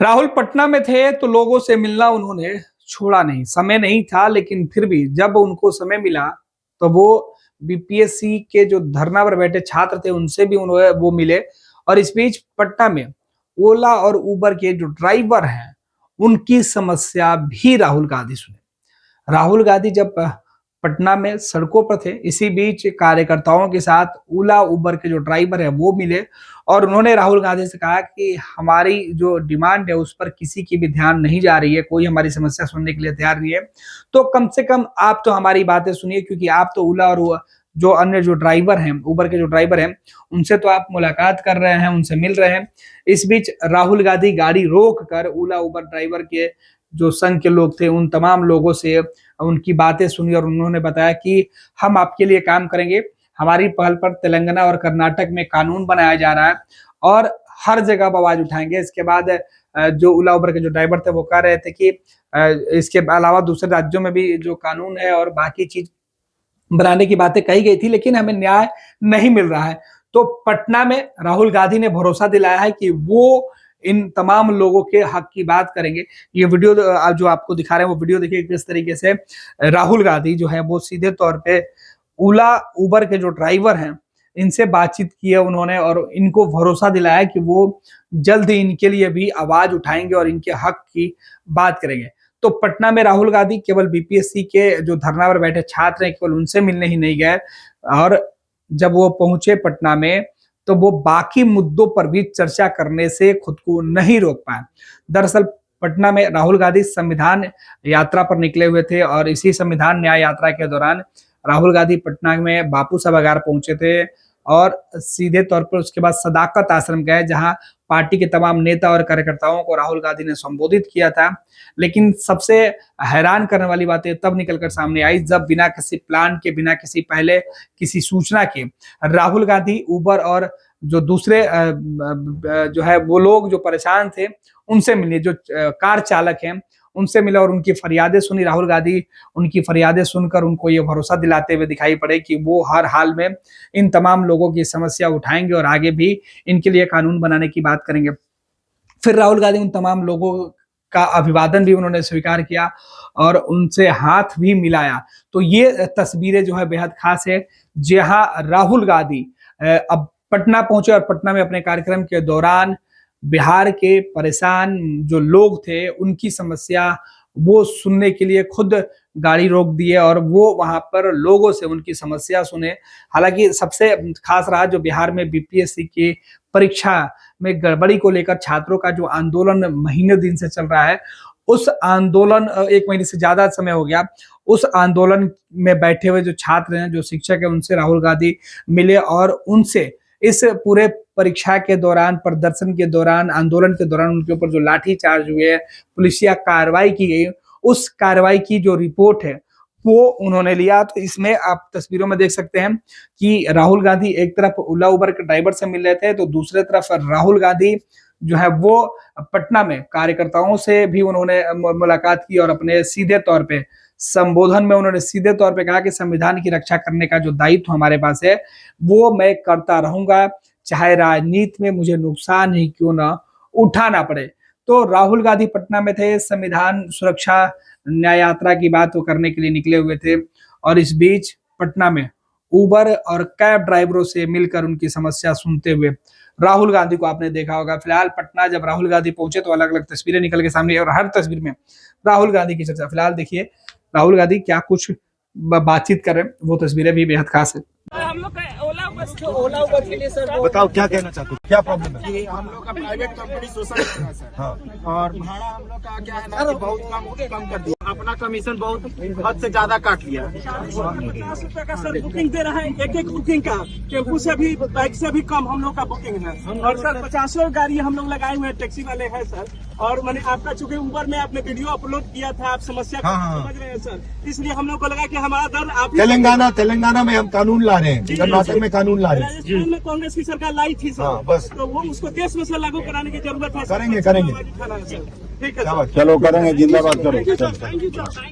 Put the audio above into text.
राहुल पटना में थे तो लोगों से मिलना उन्होंने छोड़ा नहीं। समय नहीं था, लेकिन फिर भी जब उनको समय मिला तो वो बीपीएससी के जो धरना पर बैठे छात्र थे उनसे भी उन्होंने वो मिले। और इस बीच पटना में ओला और उबर के जो ड्राइवर हैं उनकी समस्या भी राहुल गांधी सुने। राहुल गांधी जब पटना में सड़कों पर थे, इसी बीच कार्यकर्ताओं के साथ ओला उबर के जो ड्राइवर है वो मिले और उन्होंने राहुल गांधी से कहा कि हमारी जो डिमांड है उस पर किसी की भी ध्यान नहीं जा रही है, कोई हमारी समस्या सुनने के लिए तैयार नहीं है। तो कम से कम आप तो हमारी बातें सुनिए, क्योंकि आप तो ओला और जो अन्य जो ड्राइवर हैं, उबर के जो ड्राइवर हैं, उनसे तो आप मुलाकात कर रहे हैं, उनसे मिल रहे हैं। इस बीच राहुल गांधी गाड़ी रोक कर ओला उबर ड्राइवर के जो संघ के लोग थे उन तमाम लोगों से उनकी बातें सुनी और उन्होंने बताया कि हम आपके लिए काम करेंगे। हमारी पहल पर तेलंगाना और कर्नाटक में कानून बनाया जा रहा है और हर जगह पर आवाज उठाएंगे। इसके बाद जो ओला उबर के जो ड्राइवर थे वो कह रहे थे कि इसके अलावा दूसरे राज्यों में भी जो कानून है और बाकी चीज बनाने की बातें कही गई थी, लेकिन हमें न्याय नहीं मिल रहा है। तो पटना में राहुल गांधी ने भरोसा दिलाया है कि वो इन तमाम लोगों के हक की बात करेंगे। ये वीडियो जो आपको दिखा रहे हैं वो वीडियो देखिए किस तरीके से राहुल गांधी जो है वो सीधे तौर पे ओला उबर के जो ड्राइवर हैं इनसे बातचीत की है उन्होंने और इनको भरोसा दिलाया कि वो जल्द ही इनके लिए भी आवाज उठाएंगे और इनके हक की बात करेंगे। तो पटना में राहुल गांधी केवल बीपीएससी के जो धरना पर बैठे छात्र हैं केवल उनसे मिलने ही नहीं गए, और जब वो पहुंचे पटना में तो वो बाकी मुद्दों पर भी चर्चा करने से खुद को नहीं रोक पाए। दरअसल पटना में राहुल गांधी संविधान यात्रा पर निकले हुए थे और इसी संविधान न्याय यात्रा के दौरान राहुल गांधी पटना में बापू सभागार पहुंचे थे और सीधे तौर पर उसके बाद सदाकत आश्रम गए, जहां पार्टी के तमाम नेता और कार्यकर्ताओं को राहुल गांधी ने संबोधित किया था। लेकिन सबसे हैरान करने वाली बातें तब निकलकर सामने आई जब बिना किसी प्लान के, बिना किसी पहले किसी सूचना के राहुल गांधी उबर और जो दूसरे जो है वो लोग जो परेशान थे उनसे मिले, जो कार चालक हैं उनसे मिले और उनकी फरियादें सुनी। राहुल गांधी उनकी फरियादें सुनकर उनको ये भरोसा दिलाते हुए दिखाई पड़े कि वो हर हाल में इन तमाम लोगों की समस्या उठाएंगे और आगे भी इनके लिए कानून बनाने की बात करेंगे। फिर राहुल गांधी उन तमाम लोगों का अभिवादन भी उन्होंने स्वीकार किया और उनसे हाथ भी मिलाया। तो ये तस्वीरें जो है बेहद खास है, जहां राहुल गांधी अब पटना पहुंचे और पटना में अपने कार्यक्रम के दौरान बिहार के परेशान जो लोग थे उनकी समस्या वो सुनने के लिए खुद गाड़ी रोक दिए और वो वहां पर लोगों से उनकी समस्या सुने। हालांकि सबसे खास रहा जो बिहार में बीपीएससी की परीक्षा में गड़बड़ी को लेकर छात्रों का जो आंदोलन महीने दिन से चल रहा है, उस आंदोलन 1 महीने से ज्यादा समय हो गया, उस आंदोलन में बैठे हुए जो छात्र हैं, जो शिक्षक हैं, उनसे राहुल गांधी मिले और उनसे इस पूरे परीक्षा के दौरान, प्रदर्शन के दौरान, आंदोलन के दौरान उनके ऊपर जो लाठीचार्ज हुए, पुलिसिया कार्रवाई की गई, उस कार्रवाई की जो रिपोर्ट है वो उन्होंने लिया। तो इसमें आप तस्वीरों में देख सकते हैं कि राहुल गांधी एक तरफ ओला उबर के ड्राइवर से मिल रहे थे, तो दूसरे तरफ राहुल गांधी जो है वो पटना में कार्यकर्ताओं से भी उन्होंने मुलाकात की और अपने सीधे तौर पे संबोधन में उन्होंने सीधे तौर पे कहा कि संविधान की रक्षा करने का जो दायित्व हमारे पास है वो मैं करता रहूंगा, चाहे राजनीति में मुझे नुकसान ही क्यों ना उठाना पड़े। तो राहुल गांधी पटना में थे, संविधान सुरक्षा न्याय यात्रा की बात वो करने के लिए निकले हुए थे और इस बीच पटना में उबर और कैब ड्राइवरों से मिलकर उनकी समस्या सुनते हुए राहुल गांधी को आपने देखा होगा। फिलहाल पटना जब राहुल गांधी पहुंचे तो अलग अलग तस्वीरें निकल के सामने और हर तस्वीर में राहुल गांधी की चर्चा। फिलहाल देखिए राहुल गांधी क्या कुछ बातचीत कर रहे हैं, वो तस्वीरें भी बेहद खास है। हम लोग का ओला उबर के लिए सर बताओ क्या कहना चाहते हो, क्या प्रॉब्लम है? कि हम लोग का प्राइवेट कंपनी शोषण कर रहा है सर। हाँ। और भाड़ा हम लोग का क्या है ना कि बहुत कम कर दिया, अपना कमीशन बहुत हद से ज्यादा काट लिया। 50 रुपए का सर बुकिंग दे रहा है, एक बुकिंग का टेम्पू से भी, बाइक से भी कम हम लोग का बुकिंग है। और सर 50 गाड़ी हम लोग लगाए हुए हैं, टैक्सी वाले हैं सर। और मैंने आपका चूंकि उबर में आपने वीडियो अपलोड किया था, आप समस्या समझ रहे हैं सर, इसलिए हम लोग को लगा कि हमारा दर्द आप तेलंगाना में हम कानून ला रहे हैं, कर्नाटक में कानून ला रहे हैं। राजस्थान में कांग्रेस की सरकार लाई थी सर। हाँ, बस तो वो उसको देश में से लागू कराने की जरूरत है। करेंगे ठीक है, चलो करेंगे, जिंदाबाद करो। Thank you sir.